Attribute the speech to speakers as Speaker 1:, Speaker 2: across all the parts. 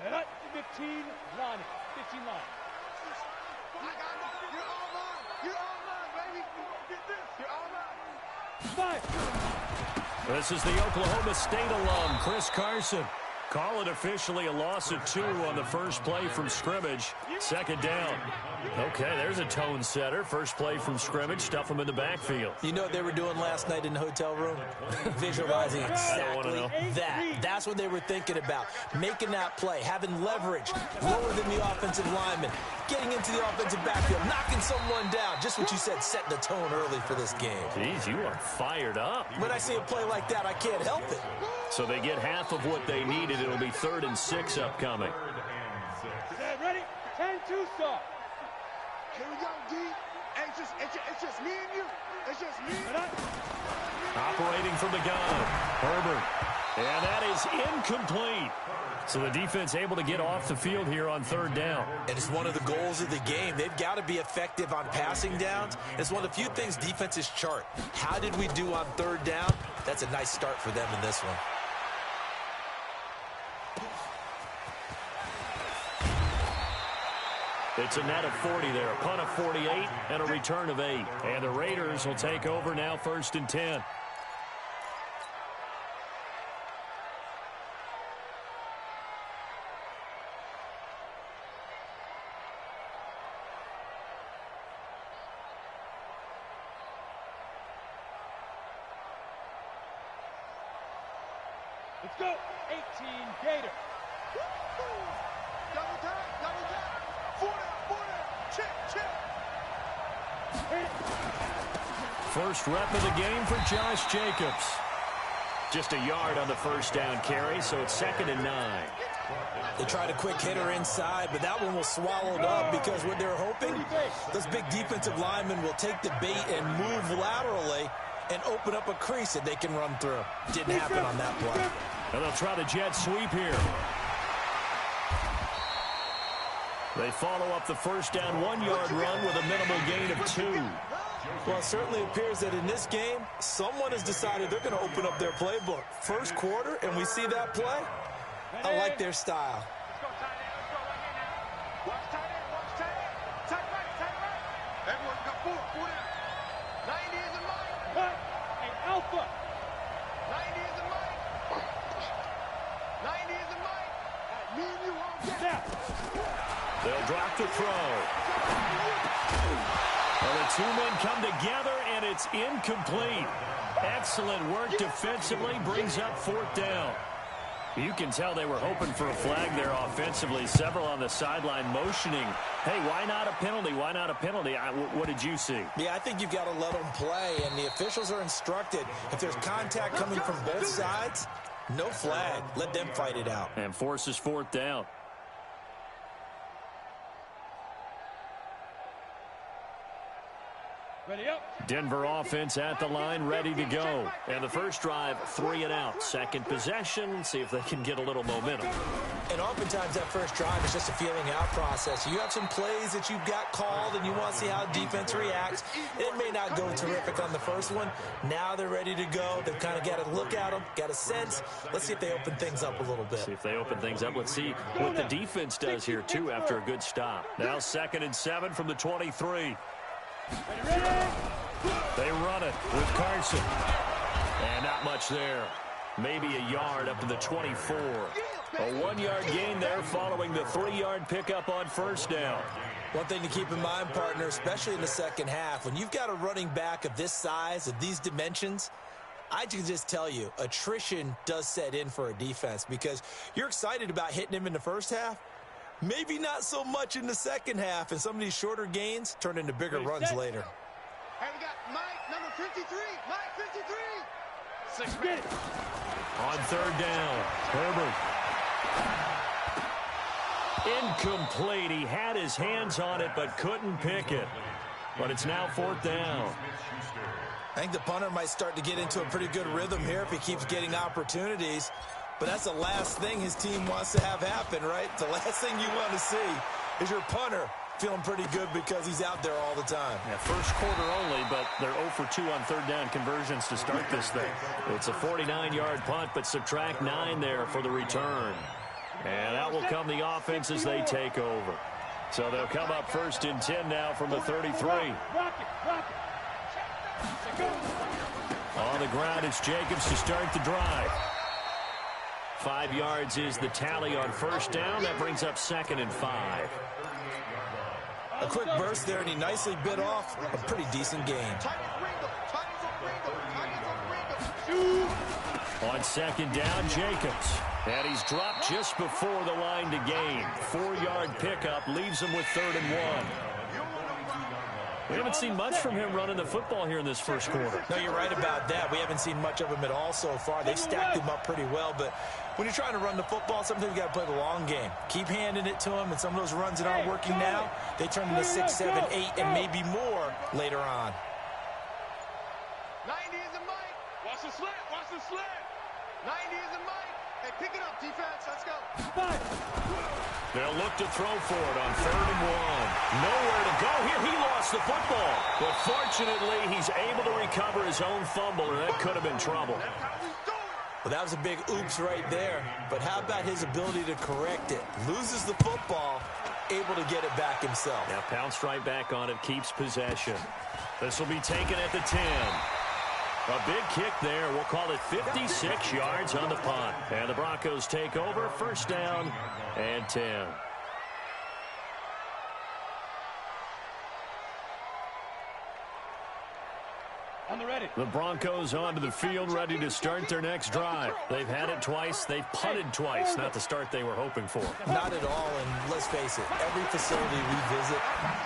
Speaker 1: 15 line. 15 line.
Speaker 2: You're all mine, baby. Get this. You're all mine.
Speaker 1: Five.
Speaker 3: This is the Oklahoma State alum, Chris Carson. Call it officially a loss of 2 on the first play from scrimmage. Second down. Okay, there's a tone setter. First play from scrimmage, stuff them in the backfield.
Speaker 4: You know what they were doing last night in the hotel room? Visualizing exactly that. That's what they were thinking about. Making that play, having leverage, lower than the offensive lineman, getting into the offensive backfield, knocking someone down. Just what you said, setting the tone early for this game.
Speaker 3: Jeez, you are fired up.
Speaker 4: When I see a play like that, I can't help it.
Speaker 3: So they get half of what they needed. It'll be 3rd and 6 upcoming.
Speaker 1: Ready? 10-2 stop.
Speaker 2: Here we go, D. Hey, it's just me and you. It's just me.
Speaker 3: Operating from the gun, Herbert. And that is incomplete. So the defense able to get off the field here on 3rd down.
Speaker 4: And it's one of the goals of the game. They've got to be effective on passing downs. It's one of the few things defenses chart. How did we do on 3rd down? That's a nice start for them in this one.
Speaker 3: It's a net of 40 there, a punt of 48, and a return of 8. And the Raiders will take over now 1st and 10.
Speaker 1: Let's go. 18 Gator.
Speaker 2: Double tap, double tap. 4 down, check.
Speaker 3: First rep of the game for Josh Jacobs. Just a yard on the first down carry, so it's 2nd and 9.
Speaker 4: They tried a quick hitter inside, but that one was swallowed up because what they're hoping, those big defensive linemen will take the bait and move laterally and open up a crease that they can run through. Didn't happen on that play.
Speaker 3: And they'll try the jet sweep here. They follow up the first down 1-yard run with a minimal gain of 2.
Speaker 4: Well, it certainly appears that in this game, someone has decided they're going to open up their playbook. First quarter, and we see that play. I like their style.
Speaker 2: Let's go, tight end. Let's go right here now. Watch tight end. Tight right. Everyone got 4 down. 90 is a Mike.
Speaker 1: Cut. And Alpha.
Speaker 2: 90 is a Mike. 90 is a Mike. Me and you all get
Speaker 1: Snap.
Speaker 3: They'll drop the throw. Well, the 2 men come together, and it's incomplete. Excellent work defensively, brings up 4th down. You can tell they were hoping for a flag there offensively. Several on the sideline motioning. Hey, why not a penalty? Why not a penalty? What did you see?
Speaker 4: Yeah, I think you've got to let them play, and the officials are instructed. If there's contact coming from both sides, no flag. Let them fight it out.
Speaker 3: And forces 4th down.
Speaker 1: Ready up.
Speaker 3: Denver offense at the line, ready to go. And the first drive, 3 and out. Second possession, see if they can get a little momentum.
Speaker 4: And oftentimes that first drive is just a feeling out process. You have some plays that you've got called and you want to see how defense reacts. It may not go terrific on the first one. Now they're ready to go. They've kind of got to look at them, got a sense. Let's see if they open things up a little bit.
Speaker 3: See if they open things up. Let's see what the defense does here, too, after a good stop. Now 2nd and 7 from the 23. They run it with Carson. And not much there. Maybe a yard up to the 24. A 1-yard gain there following the 3-yard pickup on first down.
Speaker 4: One thing to keep in mind, partner, especially in the second half, when you've got a running back of this size, of these dimensions, I can just tell you, attrition does set in for a defense because you're excited about hitting him in the first half. Maybe not so much in the second half, and some of these shorter gains turn into bigger runs later.
Speaker 2: Hey, we got Mike, number 53. Mike, 53. 6
Speaker 1: minutes.
Speaker 3: On 3rd down, Herbert. Incomplete. He had his hands on it, but couldn't pick it. But it's now 4th down.
Speaker 4: I think the punter might start to get into a pretty good rhythm here if he keeps getting opportunities. But that's the last thing his team wants to have happen, right? The last thing you want to see is your punter feeling pretty good because he's out there all the time.
Speaker 3: Yeah, first quarter only, but they're 0 for 2 on 3rd down conversions to start this thing. It's a 49-yard punt, but subtract 9 there for the return. And out will come the offense as they take over. So they'll come up 1st and 10 now from the 33. On the ground, it's Jacobs to start the drive. 5 yards is the tally on 1st down. That brings up 2nd and 5.
Speaker 4: A quick burst there, and he nicely bit off a pretty decent gain.
Speaker 3: On 2nd down, Jacobs. And he's dropped just before the line to gain. 4-yard pickup leaves him with 3rd and 1. We haven't seen much from him running the football here in this first quarter.
Speaker 4: No, you're right about that. We haven't seen much of him at all so far. They've stacked him up pretty well, but when you're trying to run the football, sometimes you got to play the long game. Keep handing it to him, and some of those runs that aren't working now, they turn into 6, 7, 8, and maybe more later on.
Speaker 2: 90 is a mic. Watch the slant. Watch the slant. 90 is a mic. Hey, pick it up, defense. Let's go.
Speaker 3: They'll look to throw for it on 3rd and 1. Nowhere to go here. He lost the football. But fortunately, he's able to recover his own fumble, and that could have been trouble.
Speaker 4: Well, that was a big oops right there. But how about his ability to correct it? Loses the football, able to get it back himself.
Speaker 3: Now pounced right back on it, keeps possession. This will be taken at the 10. A big kick there. We'll call it 56 yards on the punt. And the Broncos take over, 1st down and 10.
Speaker 1: On the ready.
Speaker 3: The Broncos onto the field, ready to start their next drive. They've had it twice. They've punted twice. Not the start they were hoping for.
Speaker 4: Not at all, and let's face it, every facility we visit,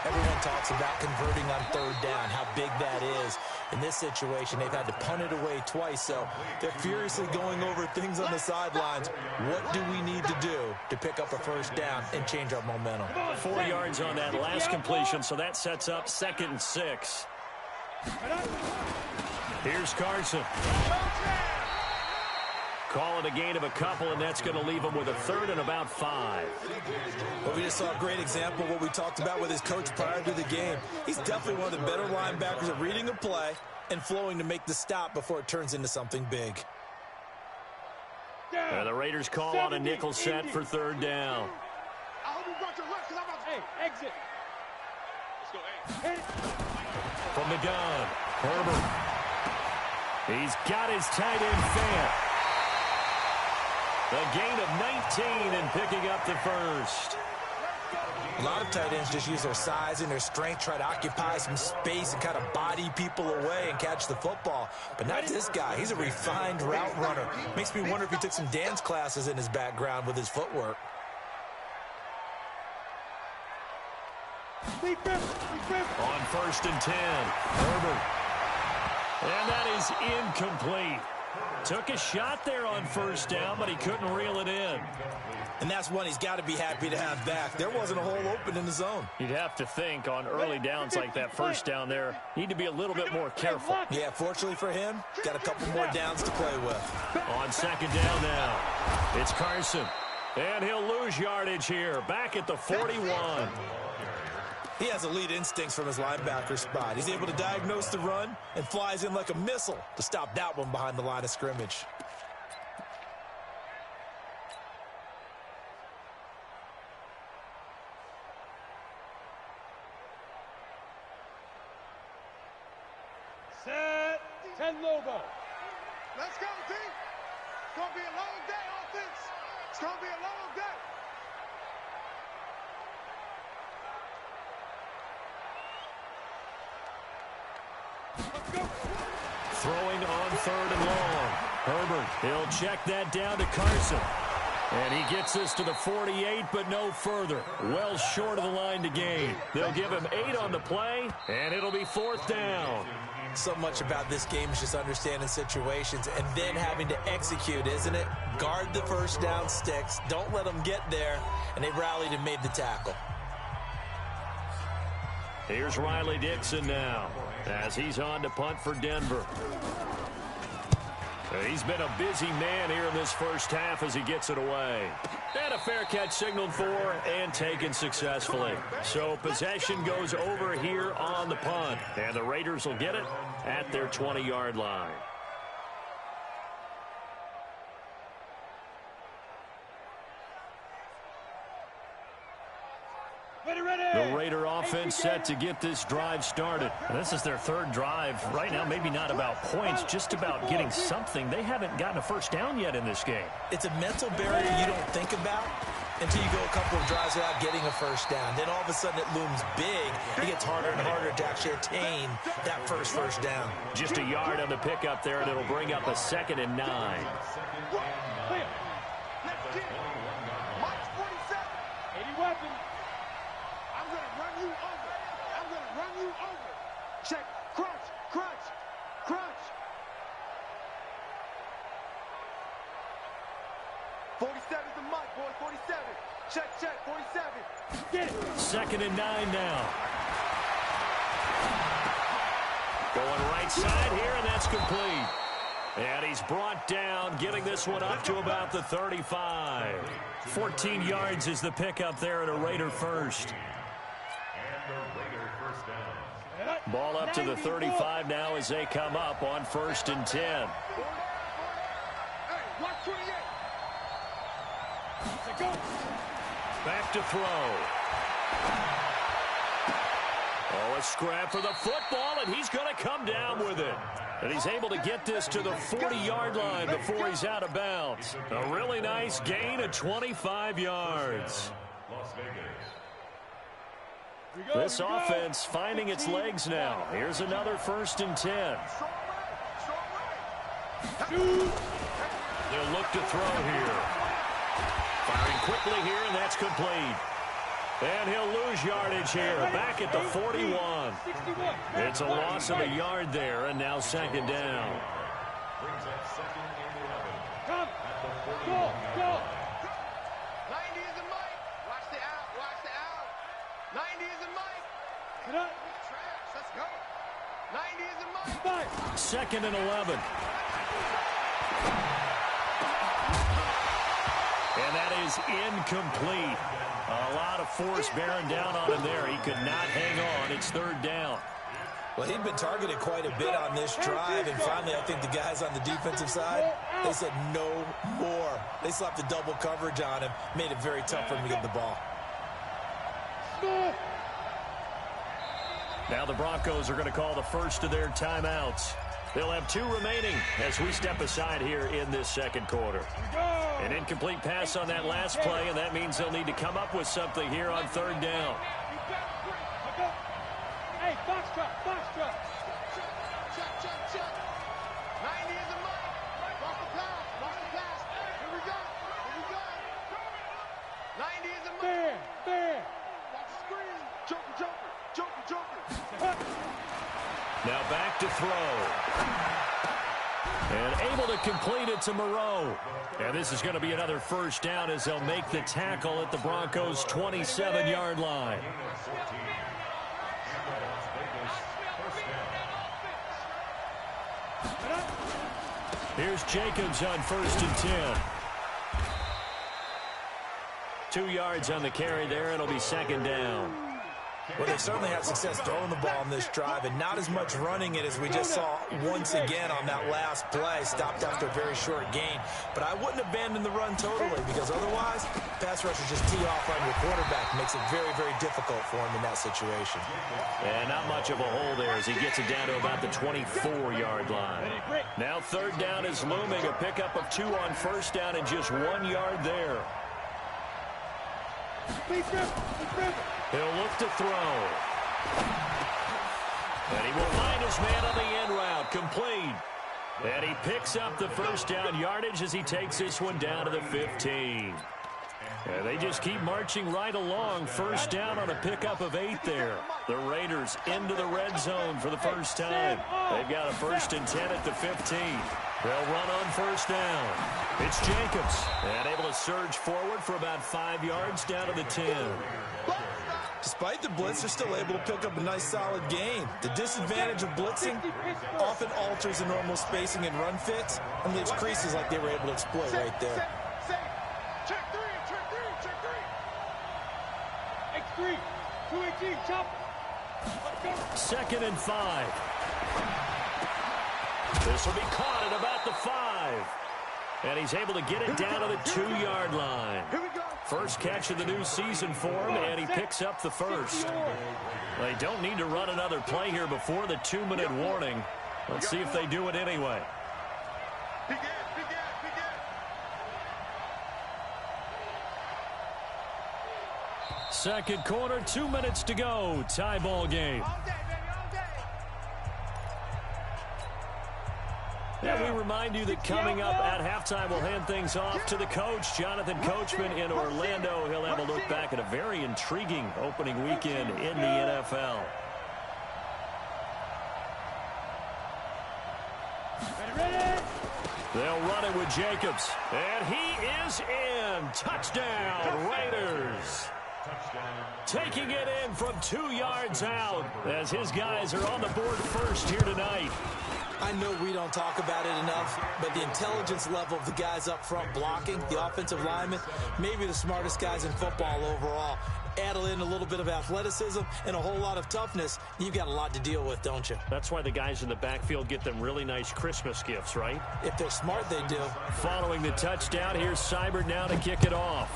Speaker 4: everyone talks about converting on 3rd down, how big that is. In this situation, they've had to punt it away twice, so they're furiously going over things on the sidelines. What do we need to do to pick up a 1st down and change our momentum?
Speaker 3: 4 yards on that last completion, so that sets up 2nd and 6. Here's Carson. Call it a gain of a couple, and that's going to leave him with a 3rd and about 5.
Speaker 4: Well, we just saw a great example of what we talked about with his coach prior to the game. He's definitely one of the better linebackers at reading a play and flowing to make the stop before it turns into something big.
Speaker 3: And the Raiders call on a nickel set for 3rd down.
Speaker 2: I hope you brought your left, because I'm about to...
Speaker 1: Hey, exit.
Speaker 2: Let's go, hey.
Speaker 3: From the gun, Herbert. He's got his tight end fan. A gain of 19 and picking up the 1st.
Speaker 4: A lot of tight ends just use their size and their strength, try to occupy some space and kind of body people away and catch the football. But not this guy. He's a refined route runner. Makes me wonder if he took some dance classes in his background with his footwork.
Speaker 3: On 1st and 10, Herbert. And that is incomplete. Took a shot there on 1st down, but he couldn't reel it in.
Speaker 4: And that's one he's got to be happy to have back. There wasn't a hole open in the zone.
Speaker 3: You'd have to think on early downs like that 1st down there, need to be a little bit more careful.
Speaker 4: Yeah, fortunately for him, got a couple more downs to play with.
Speaker 3: On 2nd down now, it's Carson. And he'll lose yardage here, back at the 41.
Speaker 4: He has elite instincts from his linebacker spot. He's able to diagnose the run and flies in like a missile to stop that one behind the line of scrimmage.
Speaker 1: Set. 10 Lobo.
Speaker 2: Let's go, D. It's going to be a long day, offense. It's going to be a long day.
Speaker 3: Throwing on 3rd and long. Herbert, he'll check that down to Carson. And he gets this to the 48, but no further. Well short of the line to gain. They'll give him 8 on the play, and it'll be 4th down.
Speaker 4: So much about this game is just understanding situations and then having to execute, isn't it? Guard the 1st down sticks. Don't let them get there. And they rallied and made the tackle.
Speaker 3: Here's Riley Dixon now as he's on to punt for Denver. He's been a busy man here in this 1st half as he gets it away. And a fair catch signaled for and taken successfully. So possession goes over here on the punt. And the Raiders will get it at their 20-yard line. The Raider offense set to get this drive started. This is their third drive. Right now, maybe not about points, just about getting something. They haven't gotten a first down yet in this game.
Speaker 4: It's a mental barrier you don't think about until you go a couple of drives without getting a first down. Then all of a sudden it looms big. It gets harder and harder to actually attain that first down.
Speaker 3: Just a yard on the pickup there, and it'll bring up a 2nd and 9.
Speaker 2: Check, crunch, crunch, crunch. 47's the mic, boy, 47. Check, 47. Get it.
Speaker 3: 2nd and 9 now. Going right side here, and that's complete. And he's brought down, getting this one up to about the 35. 14 yards is the pickup there at a Raider first. Ball up to the 35 now as they come up on 1st and 10. Back to throw. Oh, a scrap for the football, and he's going to come down with it. And he's able to get this to the 40-yard line before he's out of bounds. A really nice gain of 25 yards. This offense finding its legs now. Here's another 1st and 10. They'll look to throw here. Firing quickly here, and that's complete. And he'll lose yardage here, back at the 41. It's a loss of a yard there, and now 2nd down.
Speaker 1: Come, go, go.
Speaker 2: 90 is the mic. Watch the out, watch the out. 90 is the mic.
Speaker 1: Get up.
Speaker 2: Trash, let's go. 90 is the mic.
Speaker 3: 2nd and 11. And that is incomplete. A lot of force bearing down on him there. He could not hang on. It's 3rd down.
Speaker 4: Well, he'd been targeted quite a bit on this drive, and finally I think the guys on the defensive side, they said no more. They slapped the double coverage on him, made it very tough for him to get the ball.
Speaker 3: Now the Broncos are going to call the first of their timeouts. They'll have 2 remaining as we step aside here in this 2nd quarter. An incomplete pass on that last play, and that means they'll need to come up with something here on 3rd down.
Speaker 1: Hey, box truck, box truck.
Speaker 2: Check. 90 is the mic. Lost the pass. Here we go. 90 is the mic.
Speaker 1: Fair.
Speaker 2: Watch the screen. Joker.
Speaker 3: Now back to throw. And able to complete it to Moreau. And this is going to be another 1st down as they'll make the tackle at the Broncos' 27-yard line. Here's Jacobs on 1st and 10. 2 yards on the carry there. It'll be 2nd down.
Speaker 4: Well, they certainly had success throwing the ball on this drive, and not as much running it as we just saw once again on that last play. Stopped after a very short gain. But I wouldn't abandon the run totally, because otherwise, pass rushers just tee off on your quarterback. Makes it very, very difficult for him in that situation.
Speaker 3: And not much of a hole there as he gets it down to about the 24-yard line. Now 3rd down is looming. A pickup of 2 on 1st down and just 1 yard there. He'll look to throw. And he will find his man on the end route. Complete. And he picks up the 1st down yardage as he takes this one down to the 15. And they just keep marching right along. 1st down on a pickup of 8 there. The Raiders into the red zone for the first time. They've got a 1st and 10 at the 15. They'll run on 1st down. It's Jacobs. And able to surge forward for about 5 yards down to the 10.
Speaker 4: Despite the blitz, they're still able to pick up a nice, solid gain. The disadvantage of blitzing often alters the normal spacing and run fits and leaves creases like they were able to exploit right there.
Speaker 2: Check three.
Speaker 1: 3, 218, chop.
Speaker 3: 2nd and 5. This will be caught at about the 5. And he's able to get it down to the 2-yard line.
Speaker 2: Here we go.
Speaker 3: First catch of the new season for him, and he picks up the first. They don't need to run another play here before the 2-minute warning. Let's see if they do it anyway. Second quarter, 2 minutes to go. Tie ball game. And we remind you that coming up at halftime, we'll hand things off to the coach, Jonathan Coachman in Orlando. He'll have a look back at a very intriguing opening weekend in the NFL.
Speaker 1: Ready, ready.
Speaker 3: They'll run it with Jacobs. And he is in. Touchdown, Raiders. Taking it in from 2 yards out as his guys are on the board first here tonight.
Speaker 4: I know we don't talk about it enough, but the intelligence level of the guys up front blocking, the offensive linemen, maybe the smartest guys in football overall. Add in a little bit of athleticism and a whole lot of toughness, you've got a lot to deal with, don't you?
Speaker 3: That's why the guys in the backfield get them really nice Christmas gifts, right?
Speaker 4: If they're smart, they do.
Speaker 3: Following the touchdown, here's Seibert now to kick it off.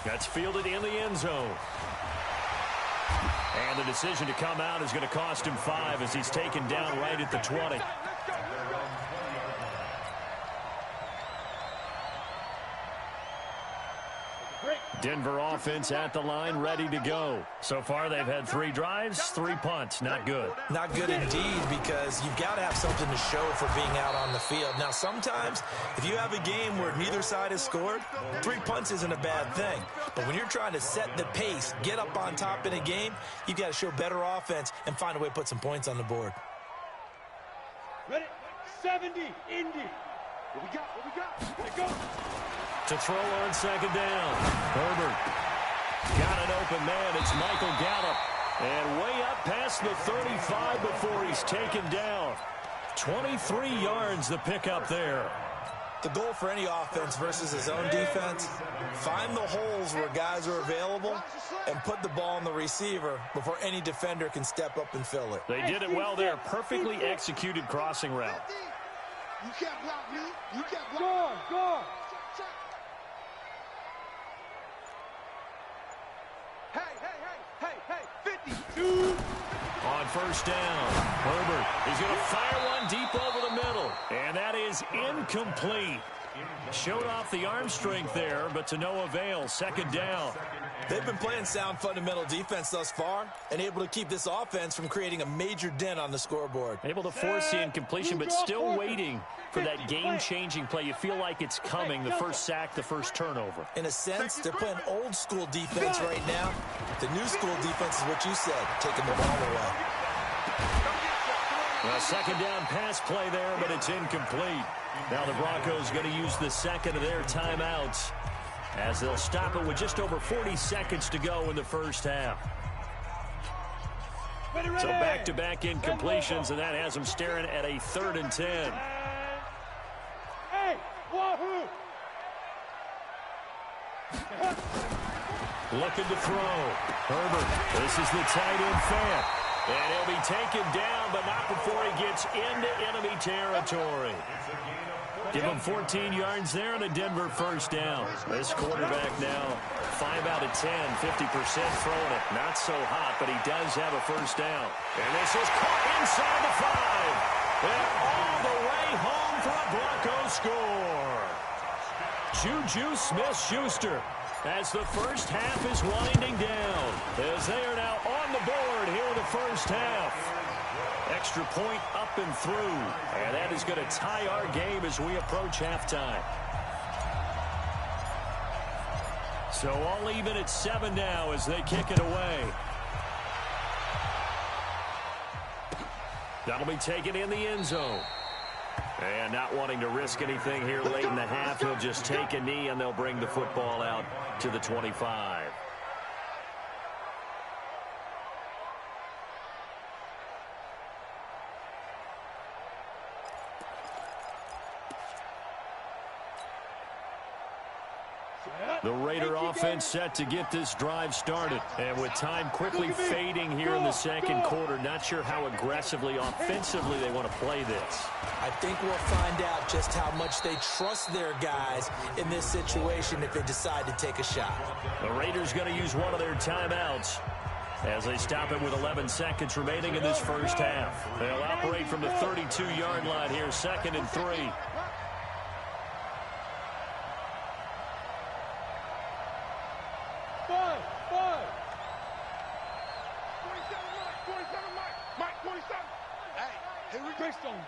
Speaker 3: That's fielded in the end zone. And the decision to come out is going to cost him 5 as he's taken down right at the 20. Denver offense at the line, ready to go. So far, they've had 3 drives, 3 punts. Not good.
Speaker 4: Not good indeed, because you've got to have something to show for being out on the field. Now, sometimes, if you have a game where neither side has scored, 3 punts isn't a bad thing. But when you're trying to set the pace, get up on top in a game, you've got to show better offense and find a way to put some points on the board.
Speaker 1: Ready, 70, Indy. What we got? What we got? Let it go.
Speaker 3: To throw on second down. Herbert got an open man. It's Michael Gallup. And way up past the 35 before he's taken down. 23 yards the pickup there.
Speaker 4: The goal for any offense versus his own defense, find the holes where guys are available and put the ball on the receiver before any defender can step up and fill it.
Speaker 3: They did it well there. Perfectly executed crossing route.
Speaker 2: You can't block me. You can't block me.
Speaker 1: Go, go.
Speaker 2: Hey,
Speaker 1: 52.
Speaker 3: On first down, Herbert is going to fire one deep over the middle. And that is incomplete. Showed off the arm strength there, but to no avail. Second down.
Speaker 4: They've been playing sound fundamental defense thus far and able to keep this offense from creating a major dent on the scoreboard.
Speaker 3: Able to force the incompletion, but still waiting for that game-changing play. You feel like it's coming, the first sack, the first turnover.
Speaker 4: In a sense, they're playing old school defense right now. The new school defense is what you said, taking the ball away.
Speaker 3: Well, second down pass play there, but it's incomplete. Now the Broncos going to use the second of their timeouts as they'll stop it with just over 40 seconds to go in the first half. So back-to-back incompletions, and that has them staring at a 3rd and 10.
Speaker 1: Hey, wahoo!
Speaker 3: Looking to throw. Herbert, this is the tight end fan. And he'll be taken down, but not before he gets into enemy territory. Give him 14 yards there and a Denver first down. This quarterback now 5 out of 10, 50% throwing it. Not so hot, but he does have a first down. And this is caught inside the 5. And all the way home for a Broncos score. Juju Smith-Schuster as the first half is winding down. As they are now on the board here in the first half. Extra point up and through. And that is going to tie our game as we approach halftime. So all even at 7 now as they kick it away. That'll be taken in the end zone. And not wanting to risk anything here late in the half, he'll just take a knee and they'll bring the football out to the 25. The Raider offense set to get this drive started. And with time quickly fading here in the second quarter, not sure how aggressively, offensively they want to play this.
Speaker 4: I think we'll find out just how much they trust their guys in this situation if they decide to take a shot.
Speaker 3: The Raiders going to use one of their timeouts as they stop it with 11 seconds remaining in this first half. They'll operate from the 32-yard line here, 2nd and 3.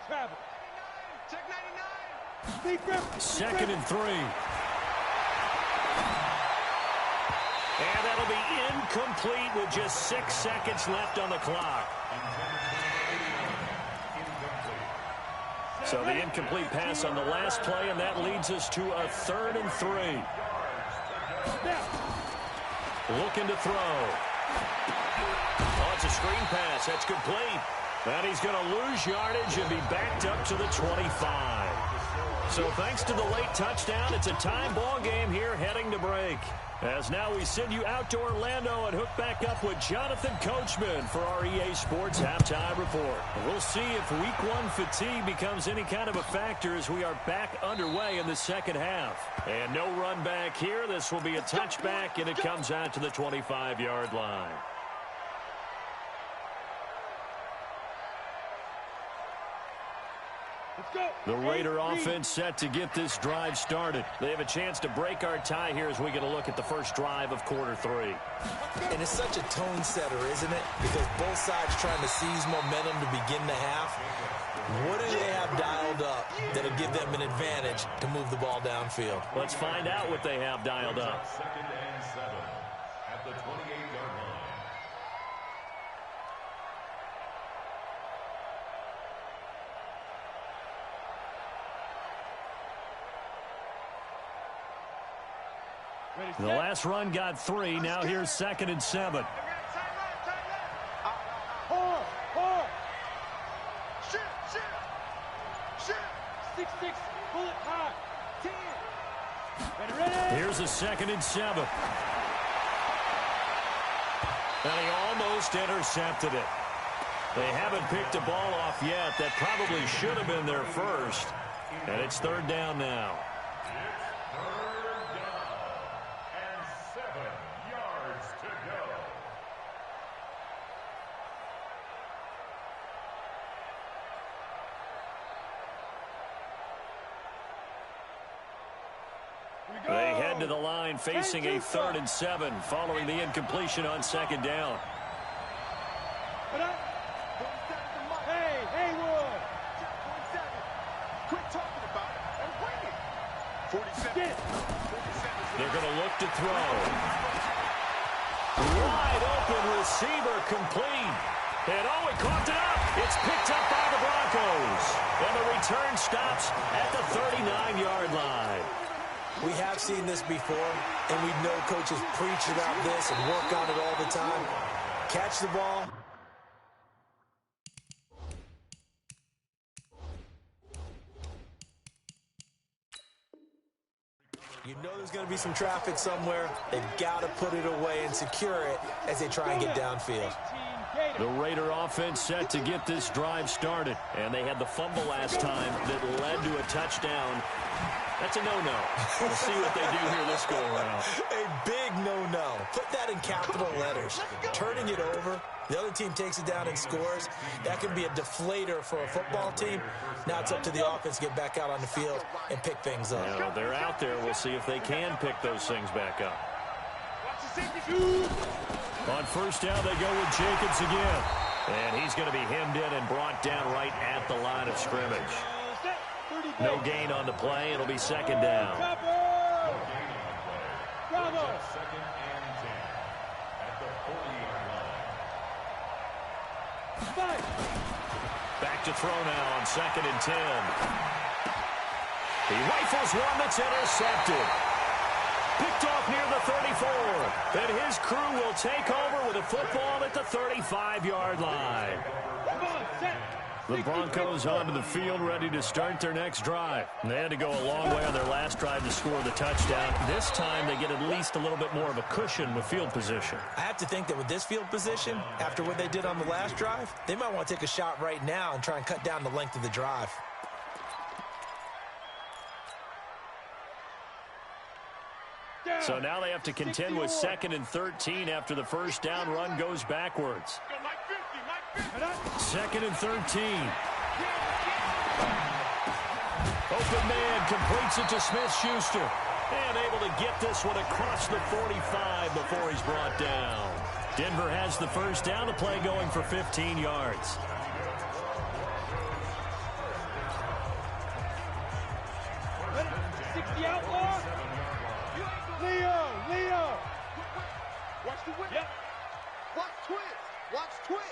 Speaker 1: Travel.
Speaker 2: Check 99.
Speaker 3: 2nd and 3. And that'll be incomplete with just 6 seconds left on the clock. So the incomplete pass on the last play, and that leads us to a 3rd and 3. Looking to throw. Oh, it's a screen pass. That's complete. And he's going to lose yardage and be backed up to the 25. So thanks to the late touchdown, it's a time ball game here heading to break. As now we send you out to Orlando and hook back up with Jonathan Coachman for our EA Sports Halftime Report. We'll see if Week 1 fatigue becomes any kind of a factor as we are back underway in the second half. And no run back here. This will be a touchback, and it comes out to the 25-yard line. The Raider offense set to get this drive started. They have a chance to break our tie here as we get a look at the first drive of quarter 3.
Speaker 4: And it's such a tone setter, isn't it? Because both sides trying to seize momentum to begin the half. What do they have dialed up that'll give them an advantage to move the ball downfield?
Speaker 3: Let's find out what they have dialed up.
Speaker 5: 2nd and 7 at the 28-yard line.
Speaker 3: The last run got 3. Now here's 2nd and 7. Here's a 2nd and 7. And he almost intercepted it. They haven't picked a ball off yet. That probably should have been their first. And it's 3rd down now. They head to the line facing a 3rd and 7 following the incompletion on 2nd down.
Speaker 1: Hey, Haywood!
Speaker 2: Quit talking about it and win it. 47.
Speaker 3: They're going to look to throw. Wide open receiver complete. And oh, he caught it up. It's picked up by the Broncos. And the return stops at the 39-yard line.
Speaker 4: We have seen this before, and we know coaches preach about this and work on it all the time. Catch the ball. You know there's going to be some traffic somewhere. They've got to put it away and secure it as they try and get downfield.
Speaker 3: The Raider offense set to get this drive started. And they had the fumble last time that led to a touchdown. That's a no-no. We'll see what they do here this go-around.
Speaker 4: A big no-no. Put that in capital letters. Turning it over, the other team takes it down and scores. That can be a deflator for a football team. Now it's up to the offense to get back out on the field and pick things up.
Speaker 3: Now, they're out there. We'll see if they can pick those things back up. On 1st down, they go with Jacobs again. And he's going to be hemmed in and brought down right at the line of scrimmage. No gain on the play. It'll be 2nd down.
Speaker 1: Bravo!
Speaker 5: 2nd and 10 at the 40-yard line.
Speaker 3: Back to throw now on 2nd and 10. He rifles one that's intercepted. Picked off near the 34. And his crew will take over with a football at the 35-yard line.
Speaker 1: Come on, set.
Speaker 3: The Broncos onto the field, ready to start their next drive. They had to go a long way on their last drive to score the touchdown. This time, they get at least a little bit more of a cushion with field position.
Speaker 4: I have to think that with this field position, after what they did on the last drive, they might want to take a shot right now and try and cut down the length of the drive.
Speaker 3: So now they have to contend with 2nd and 13 after the first down run goes backwards. 2nd and 13. Open man completes it to Smith-Schuster. And able to get this one across the 45 before he's brought down. Denver has the first down, the play going for 15 yards.
Speaker 1: Leo!
Speaker 2: Watch the whip. Yep. Watch twits.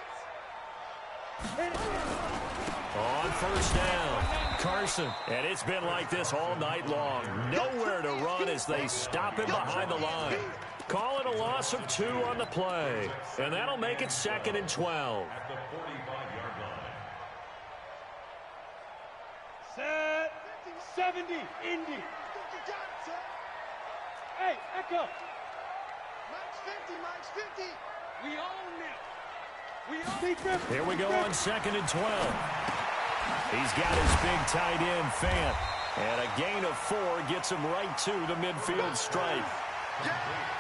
Speaker 3: On first down, Carson. And it's been like this all night long. Nowhere to run as they stop him behind the line. Call it a loss of 2 on the play. And that'll make it 2nd and 12.
Speaker 5: At the 45-yard line.
Speaker 1: Set. 70, Indy. Hey, Echo.
Speaker 2: Mike's 50. We own it.
Speaker 3: Here we go on 2nd and 12. He's got his big tight end, Fant. And a gain of 4 gets him right to the midfield stripe.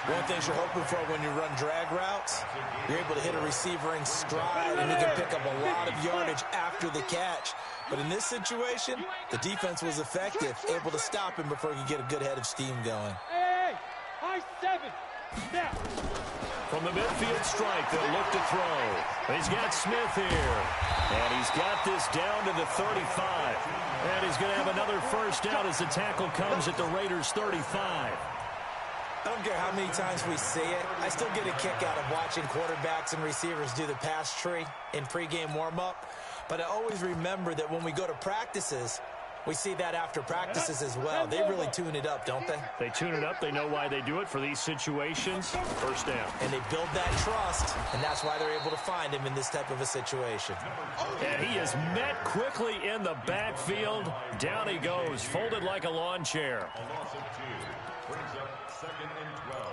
Speaker 4: One thing you're hoping for when you run drag routes, you're able to hit a receiver in stride, and you can pick up a lot of yardage after the catch. But in this situation, the defense was effective, able to stop him before he could get a good head of steam going.
Speaker 1: Hey, high 7. Now.
Speaker 3: From the midfield stripe, they'll look to throw. He's got Smith here. And he's got this down to the 35. And he's going to have another first down as the tackle comes at the Raiders' 35.
Speaker 4: I don't care how many times we see it. I still get a kick out of watching quarterbacks and receivers do the pass tree in pregame warm-up. But I always remember that when we go to practices, we see that after practices as well. They really tune it up, don't they?
Speaker 3: They tune it up. They know why they do it for these situations. First down.
Speaker 4: And they build that trust, and that's why they're able to find him in this type of a situation.
Speaker 3: And he is met quickly in the backfield. Down he goes, folded like a lawn chair.
Speaker 5: A loss of 2 brings up 2nd and 12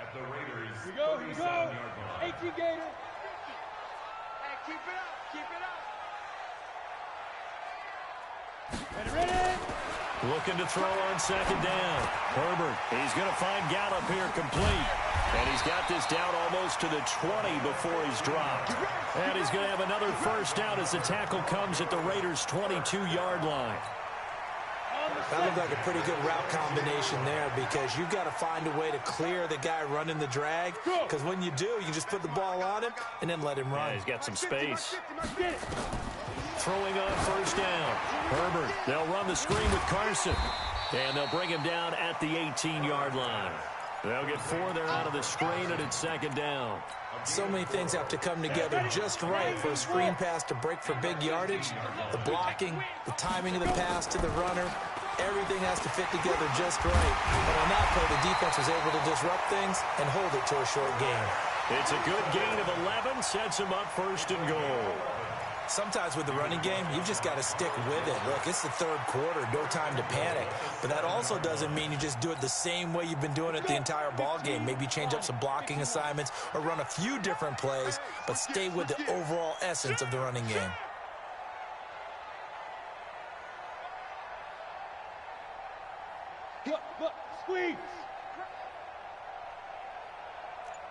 Speaker 5: at the Raiders'
Speaker 1: Here we go.
Speaker 5: 37-yard line.
Speaker 1: 18 Gator.
Speaker 2: Hey, keep it up.
Speaker 1: Ready?
Speaker 3: Looking to throw on 2nd down. Herbert, he's going to find Gallup here complete. And he's got this down almost to the 20 before he's dropped. And he's going to have another first down as the tackle comes at the Raiders' 22-yard line.
Speaker 4: That looked like a pretty good route combination there, because you've got to find a way to clear the guy running the drag, because when you do, you can just put the ball on him and then let him run.
Speaker 3: Yeah, he's got some space. Throwing on first down. Herbert, they'll run the screen with Carson. And they'll bring him down at the 18-yard line. They'll get 4 there out of the screen, and it's 2nd down.
Speaker 4: So many things have to come together just right for a screen pass to break for big yardage. The blocking, the timing of the pass to the runner, everything has to fit together just right. But on that play, the defense was able to disrupt things and hold it to a short gain.
Speaker 3: It's a good gain of 11, sets him up 1st and goal.
Speaker 4: Sometimes with the running game, you've just got to stick with it. Look, it's the 3rd quarter, no time to panic. But that also doesn't mean you just do it the same way you've been doing it the entire ball game. Maybe change up some blocking assignments or run a few different plays, but stay with the overall essence of the running game.
Speaker 1: Squeeze.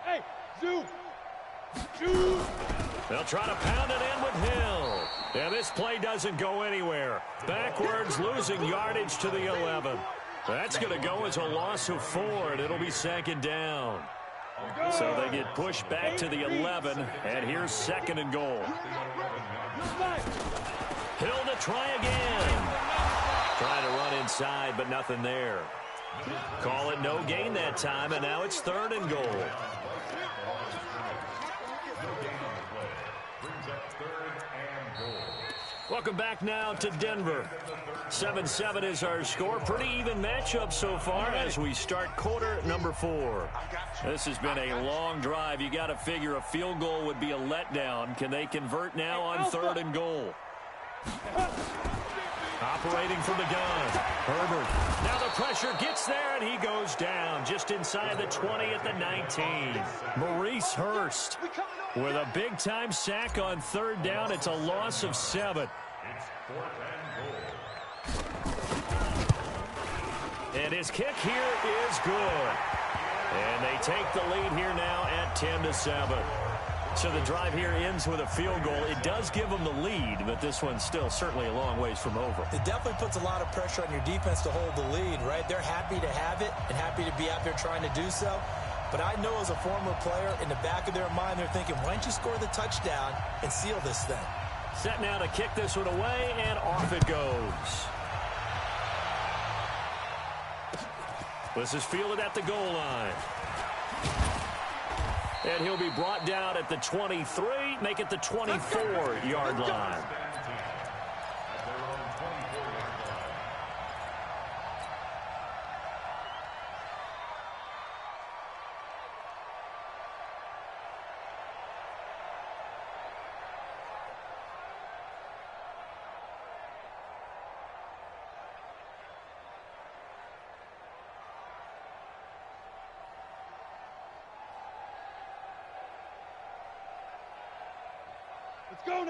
Speaker 1: Hey, zoom. Shoot.
Speaker 3: They'll try to pound it in with Hill. And this play doesn't go anywhere. Backwards, losing yardage to the 11. That's going to go as a loss of 4, and it'll be 2nd down. So they get pushed back to the 11, and here's 2nd and goal. Hill to try again. Trying to run inside, but nothing there. Call it no gain that time, and now it's 3rd and goal. Welcome back now to Denver. 7-7 is our score. Pretty even matchup so far as we start quarter number 4. This has been a long drive. You got to figure a field goal would be a letdown. Can they convert now on 3rd and goal? Operating from the gun. Herbert. Now the pressure gets there, and he goes down just inside the 20 at the 19. Maurice Hurst with a big-time sack on 3rd down. It's a loss of 7.
Speaker 5: It's 4th and goal.
Speaker 3: And his kick here is good. And they take the lead here now at 10-7. So the drive here ends with a field goal. It does give them the lead, but this one's still certainly a long ways from over.
Speaker 4: It definitely puts a lot of pressure on your defense to hold the lead, right? They're happy to have it and happy to be out there trying to do so. But I know as a former player, in the back of their mind, they're thinking, why don't you score the touchdown and seal this thing?
Speaker 3: Set now to kick this one away, and off it goes. This is fielded at the goal line. And he'll be brought down at the 23, make it the 24-yard line.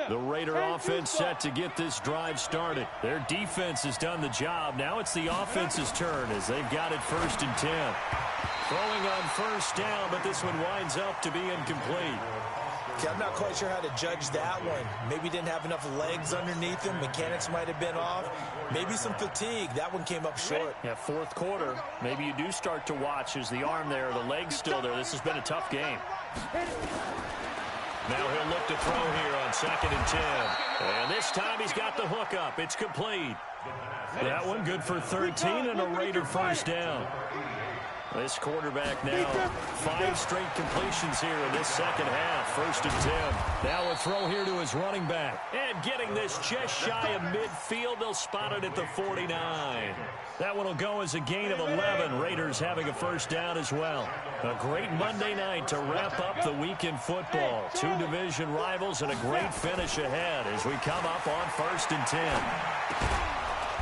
Speaker 3: The Raider offense set to get this drive started. Their defense has done the job. Now it's the offense's turn as they've got it 1st and 10. Throwing on 1st down, but this one winds up to be incomplete.
Speaker 4: Okay, I'm not quite sure how to judge that one. Maybe didn't have enough legs underneath him. Mechanics might have been off. Maybe some fatigue. That one came up short.
Speaker 3: Yeah, 4th quarter. Maybe you do start to watch as the arm there, the leg's still there. This has been a tough game. Now he'll look to throw here on 2nd and 10. And this time he's got the hook up. It's complete. That one good for 13 and a Raider 1st down. This quarterback now 5 straight completions here in this 2nd half. 1st and 10. Now a throw here to his running back. And getting this just shy of midfield. They'll spot it at the 49. That one will go as a gain of 11. Raiders having a 1st down as well. A great Monday night to wrap up the week in football. 2 division rivals and a great finish ahead as we come up on 1st and 10.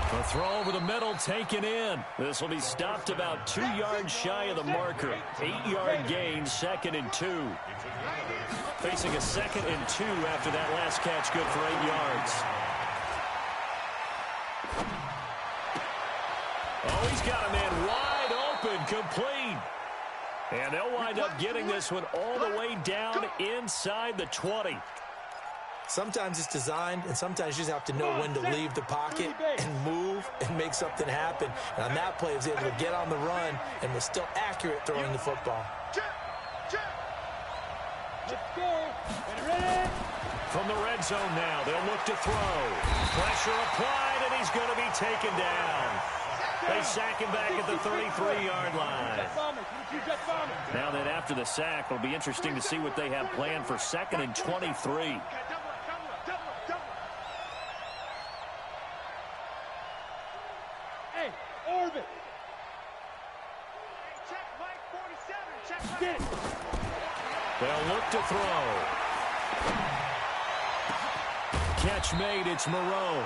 Speaker 3: A throw over the middle taken in. This will be stopped about 2 yards shy of the marker. 8-yard gain, 2nd and 2. Facing a 2nd and 2 after that last catch, good for 8 yards. Oh, he's got a man wide open, complete. And they'll wind up getting this one all the way down inside the 20.
Speaker 4: Sometimes it's designed, and sometimes you just have to know when to leave the pocket and move and make something happen. And on that play, he was able to get on the run and was still accurate throwing the football.
Speaker 1: Let's go. Ready?
Speaker 3: From the red zone now, they'll look to throw. Pressure applied, and he's going to be taken down. They sack him back at the 33-yard line. Now then, after the sack, it'll be interesting to see what they have planned for 2nd and 23.
Speaker 1: Hey, orbit.
Speaker 2: Check Mike 47. Check
Speaker 1: Get it.
Speaker 3: They'll look to throw. Catch made, it's Moreau.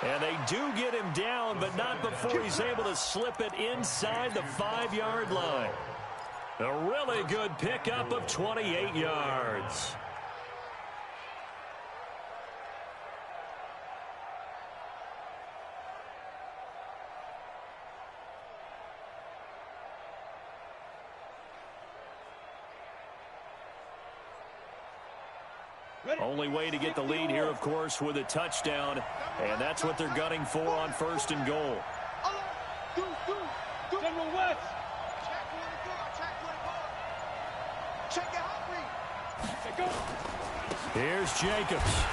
Speaker 3: And they do get him down, but not before he's able to slip it inside the 5-yard line. A really good pickup of 28 yards. Only way to get the lead here, of course, with a touchdown. And that's what they're gunning for on 1st and goal.
Speaker 1: General West.
Speaker 3: Here's Jacobs.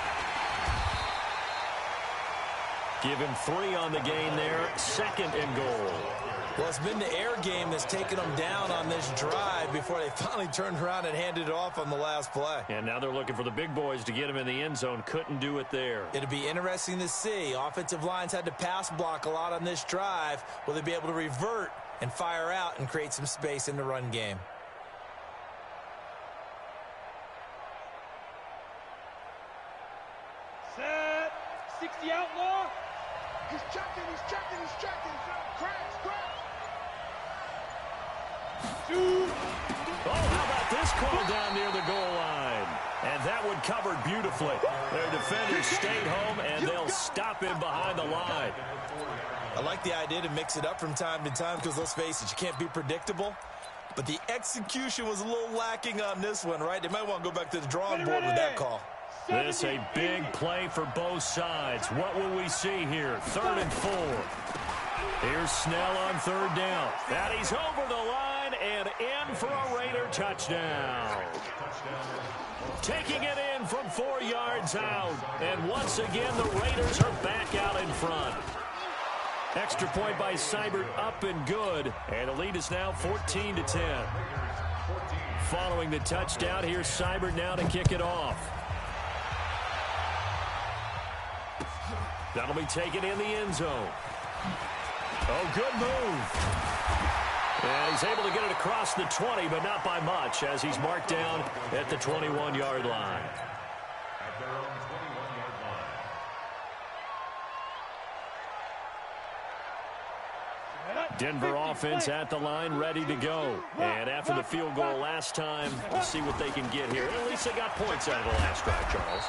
Speaker 3: Give him 3 on the gain there. 2nd and goal.
Speaker 4: Well, it's been the air game that's taken them down on this drive before they finally turned around and handed it off on the last play.
Speaker 3: And now they're looking for the big boys to get him in the end zone. Couldn't do it there.
Speaker 4: It'll be interesting to see. Offensive lines had to pass block a lot on this drive. Will they be able to revert and fire out and create some space in the run game?
Speaker 1: Set. 60 outlaw.
Speaker 2: He's checking. Crash.
Speaker 1: Shoot.
Speaker 3: Oh, how about this call down near the goal line? And that one covered beautifully. Their defenders stayed home, and they'll stop him behind the line.
Speaker 4: I like the idea to mix it up from time to time because, let's face it, you can't be predictable. But the execution was a little lacking on this one, right? They might want to go back to the drawing board with that call.
Speaker 3: This a big play for both sides. What will we see here? 3rd and 4. Here's Snell on 3rd down. And he's over the line and in for a Raider touchdown. Taking it in from 4 yards out. And once again, the Raiders are back out in front. Extra point by Seibert up and good. And the lead is now 14-10. Following the touchdown, here's Seibert now to kick it off. That'll be taken in the end zone. Oh, good move. And he's able to get it across the 20, but not by much, as he's marked down at the 21-yard line.
Speaker 5: At their own 21-yard line.
Speaker 3: Denver offense at the line, ready to go. And after the field goal last time, we'll see what they can get here. At least they got points out of the last drive, Charles.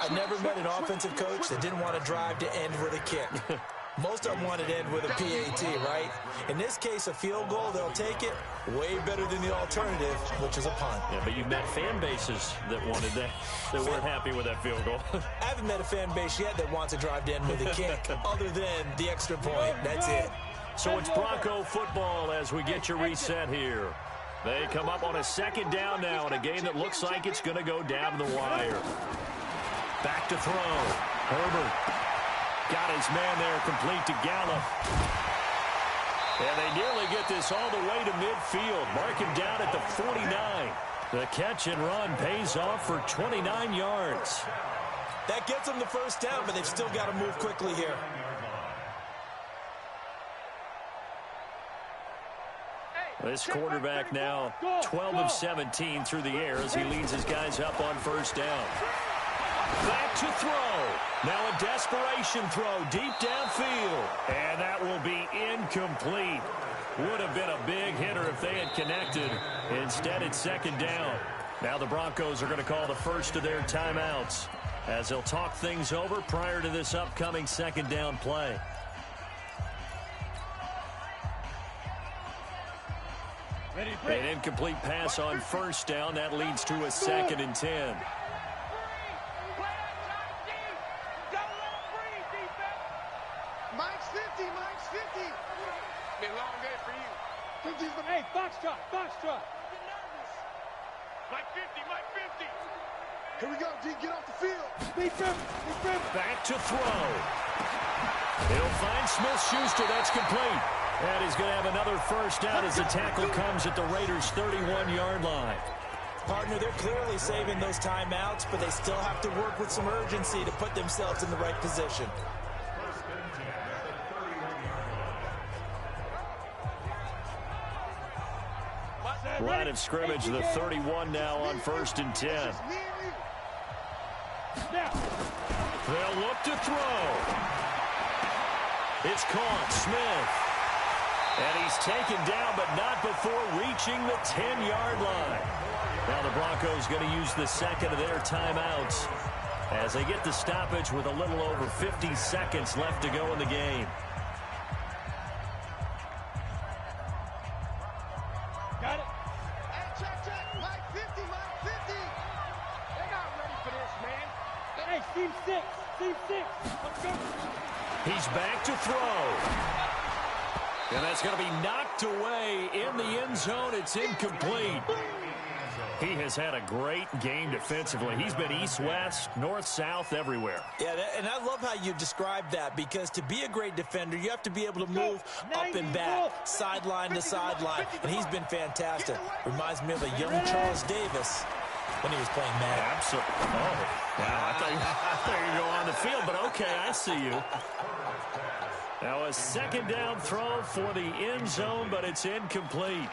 Speaker 4: I've never met an offensive coach that didn't want to drive to end with a kick. Most of them wanted to end with a PAT, right? In this case, a field goal, they'll take it. Way better than the alternative, which is a punt.
Speaker 3: Yeah, but you've met fan bases that wanted that, that weren't happy with that field goal.
Speaker 4: I haven't met a fan base yet that wants to drive to end with a kick, other than the extra point. That's it.
Speaker 3: So it's Bronco football as we get your reset here. They come up on a 2nd down now in a game that looks like it's going to go down to the wire. Back to throw. Herbert got his man there, complete to Gallup. And they nearly get this all the way to midfield. Mark him down at the 49. The catch and run pays off for 29 yards.
Speaker 4: That gets them the 1st down, but they've still got to move quickly here.
Speaker 3: This quarterback now 12 of 17 through the air as he leads his guys up on 1st down. Back to throw. Now a desperation throw deep downfield. And that will be incomplete. Would have been a big hitter if they had connected. Instead, it's 2nd down. Now the Broncos are going to call the first of their timeouts as they'll talk things over prior to this upcoming 2nd down play. An incomplete pass on 1st down. That leads to a 2nd and 10.
Speaker 2: Mike's 50. Be a long day for you.
Speaker 1: Hey, Foxtrot.
Speaker 2: Mike 50. Here we go, D. Get off the field.
Speaker 1: Speed trim.
Speaker 3: Back to throw. He'll find Smith-Schuster. That's complete. And he's going to have another 1st down as the tackle comes at the Raiders' 31-yard line.
Speaker 4: Partner, they're clearly saving those timeouts, but they still have to work with some urgency to put themselves in the right position.
Speaker 3: Line of scrimmage, the 31 now on 1st and 10. They'll look to throw. It's caught. Smith. And he's taken down, but not before reaching the 10-yard line. Now the Broncos going to use the 2nd of their timeouts as they get the stoppage with a little over 50 seconds left to go in the game.
Speaker 1: Got it.
Speaker 2: Hey, check. Mike 50. They're not ready for this, man.
Speaker 1: Hey, team 6. Let's go.
Speaker 3: He's back to throw. And that's going to be knocked away in the end zone. It's incomplete. He has had a great game defensively. He's been east-west, north-south, everywhere.
Speaker 4: Yeah, and I love how you described that, because to be a great defender, you have to be able to move up and back, sideline to sideline, and he's been fantastic. Reminds me of a young Charles Davis when he was playing Madden.
Speaker 3: Absolutely. Oh, wow, I thought you were going on the field, but okay, I see you. Now a second down throw for the end zone, but it's incomplete.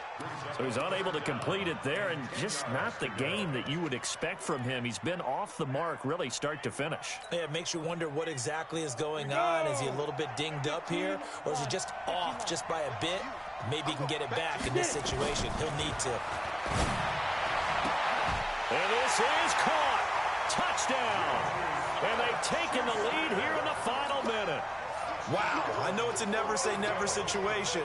Speaker 3: So he's unable to complete it there, and just not the game that you would expect from him. He's been off the mark really start to finish.
Speaker 4: Yeah, it makes you wonder what exactly is going on. Is he a little bit dinged up here, or is he just off just by a bit? Maybe he can get it back in this situation. He'll need to.
Speaker 3: And this is caught. Touchdown. And they've taken the lead here in the final minute.
Speaker 4: Wow, I know it's a never-say-never situation,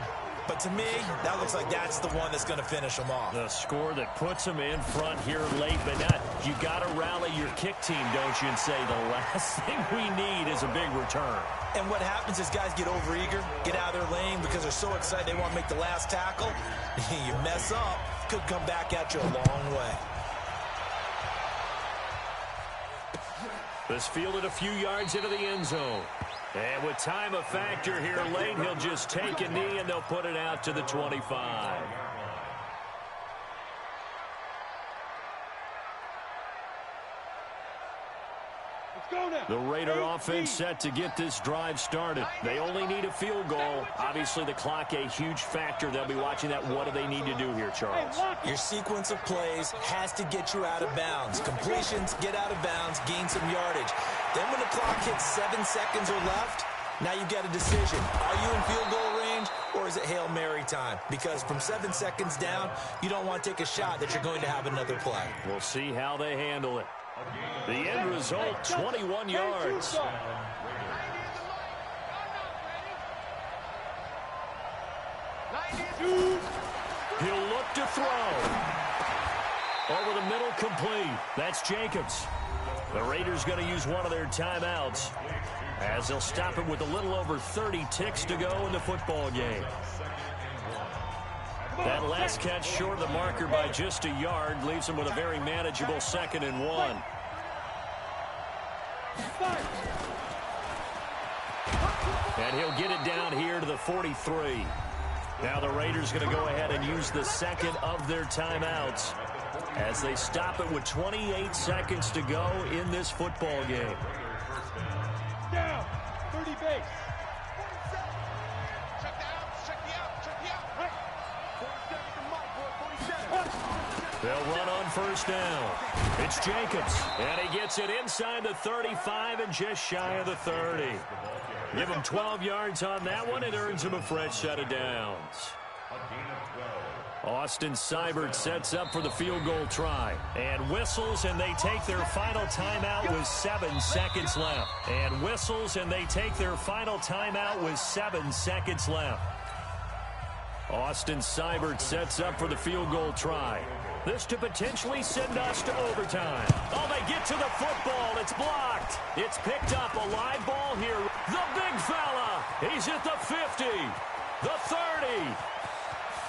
Speaker 4: but to me, that looks like that's the one that's going to finish them off.
Speaker 3: The score that puts them in front here late, but not. You got to rally your kick team, don't you, and say the last thing we need is a big return.
Speaker 4: And what happens is guys get overeager, get out of their lane because they're so excited they want to make the last tackle. You mess up, could come back at you a long way.
Speaker 3: This fielded a few yards into the end zone. And with time a factor here late, he'll just take a knee and they'll put it out to the 25. The Raider offense set to get this drive started. They only need a field goal. Obviously, the clock a huge factor. They'll be watching that. What do they need to do here, Charles?
Speaker 4: Your sequence of plays has to get you out of bounds. Completions, get out of bounds, gain some yardage. Then when the clock hits 7 seconds or left, now you've got a decision. Are you in field goal range, or is it Hail Mary time? Because from 7 seconds down, you don't want to take a shot that you're going to have another play.
Speaker 3: We'll see how they handle it. The end result, 21 yards. He'll look to throw. Over the middle, complete. That's Jacobs. The Raiders going to use one of their timeouts as they'll stop it with a little over 30 ticks to go in the football game. That last catch short of the marker by just a yard leaves him with a very manageable 2nd and 1. And he'll get it down here to the 43. Now the Raiders going to go ahead and use the second of their timeouts as they stop it with 28 seconds to go in this football game.
Speaker 1: Down, 30 base.
Speaker 3: They'll run on first down. It's Jacobs, and he gets it inside the 35 and just shy of the 30. Give him 12 yards on that one. It earns him a fresh set of downs. Austin Seibert sets up for the field goal try and whistles, and they take their final timeout with 7 seconds left. And whistles, and they take their final timeout with 7 seconds left. Austin Seibert sets up for the field goal try. This to potentially send us to overtime. Oh, they get to the football. It's blocked. It's picked up. A live ball here. The big fella. He's at the 50. The 30.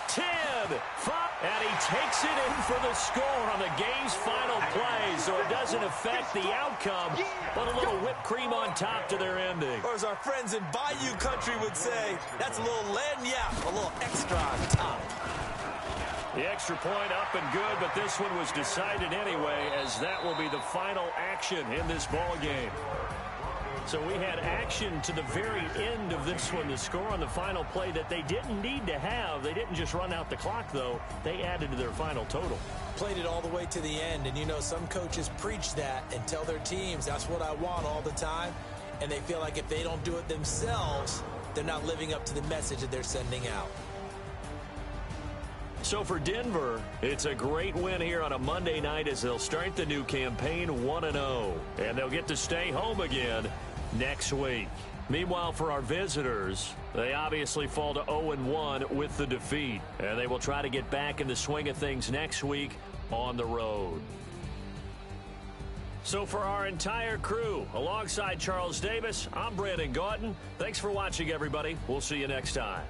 Speaker 3: 10. 5. And he takes it in for the score on the game's final play. So it doesn't affect the outcome, but a little whipped cream on top to their ending.
Speaker 4: Or as our friends in Bayou Country would say, that's a little lagniappe, a little extra on top.
Speaker 3: The extra point up and good, but this one was decided anyway, as that will be the final action in this ball game. So we had action to the very end of this one, the score on the final play that they didn't need to have. They didn't just run out the clock, though. They added to their final total.
Speaker 4: Played it all the way to the end, and you know some coaches preach that and tell their teams, that's what I want all the time, and they feel like if they don't do it themselves, they're not living up to the message that they're sending out.
Speaker 3: So for Denver, it's a great win here on a Monday night as they'll start the new campaign 1-0. And they'll get to stay home again next week. Meanwhile, for our visitors, they obviously fall to 0-1 with the defeat. And they will try to get back in the swing of things next week on the road. So for our entire crew, alongside Charles Davis, I'm Brandon Gautin. Thanks for watching, everybody. We'll see you next time.